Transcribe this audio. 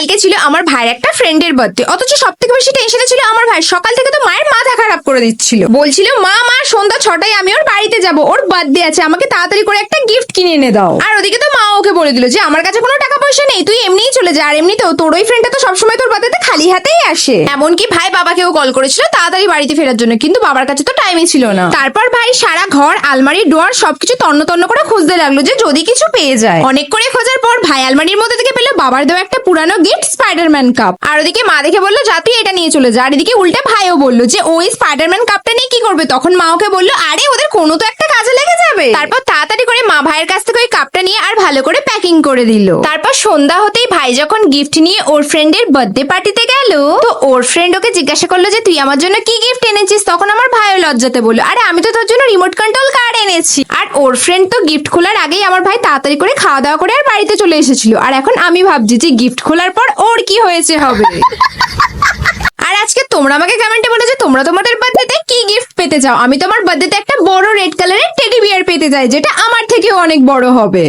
কালকে ছিল আমার ভাইয়ের একটা ফ্রেন্ডের বার্থডে, অথচ সব থেকে বেশি টেনশনে ছিল আমার ভাই। সকাল থেকে তো মায়ের মাথা খারাপ করে দিচ্ছিল, বলছিল মা সন্ধ্যা 6টায় আমি ওর বাড়িতে যাব, ওর বার্থডে আছে, আমাকে তাড়াতাড়ি করে একটা গিফট কিনে এনে দাও। আর ওদিকে তো মা ওকে বলে দিল যে আমার কাছে কোনো টাকা পয়সা নেই, তুই এমনিই চলে যা। আর এমনিতেও তোর ওই ফ্রেন্ডটা তো সবসময় তোর বার্থডেতে খালি হাতেই আসে। এমনকি ভাই বাবাকেও কল করেছিল তাড়াতাড়ি বাড়িতে ফেরার জন্য, কিন্তু বাবার কাছে তো টাইমই ছিল না। তারপর ভাই সারা ঘর, আলমারি, ডোয়ার সবকিছু তন্ন তন্ন করে খুঁজতে লাগলো যে যদি কিছু পেয়ে যায়। অনেক করে খোঁজার পর ভাই আলমারির মধ্যে থেকে পেলো বাবার দেওয়া একটা পুরানো গিফট, স্পাইডারম্যান কাপ। আর ওদিকে মা দেখে বললো যা তুই এটা নিয়ে চলে যা। আর এদিকে উল্টে ভাইও বললো যে ওই স্পাইডারম্যান কাপটা নিয়ে কি করবে। তখন মা ওকে বললো আরে ওদের কোনো তো একটা কাজে লেগে যাবে। তারপর তাড়াতাড়ি করে মা ভাইয়ের কাছ থেকে ওই কাপটা নিয়ে আর ভালো করে প্যাকিং করে দিল। তারপর সন্ধ্যা হতেই ভাই যখন গিফট নিয়ে ওর ফ্রেন্ডের বার্থডে পার্টিতে গেল, তো ওর ফ্রেন্ড ওকে জিজ্ঞাসা করলো যে তুই আমার জন্য কি গিফট এনেছিস। তখন আমার ভাইও লজ্জাতে বললো আরে আমি তো তোর জন্য রিমোট কন্ট্রোল কার এনেছি। আর ওর ফ্রেন্ড তো গিফট খোলার আগেই আমার ভাই তাড়াতাড়ি করে খাওয়া দাওয়া করে আর বাড়িতে চলে এসেছিল। আর এখন আমি ভাবছি যে গিফট খোলার পর ওর কি হয়েছে হবে। আর আজকে তোমরা আমাকে কমেন্টে বলে যে তোমরা তোমাদের বার্থডেতে কি গিফট পেতে চাও। আমি তোমার বার্থডেতে একটা বড় রেড কালারের টেডি বিয়ার পেতে চাই, যেটা আমার থেকেও অনেক বড় হবে।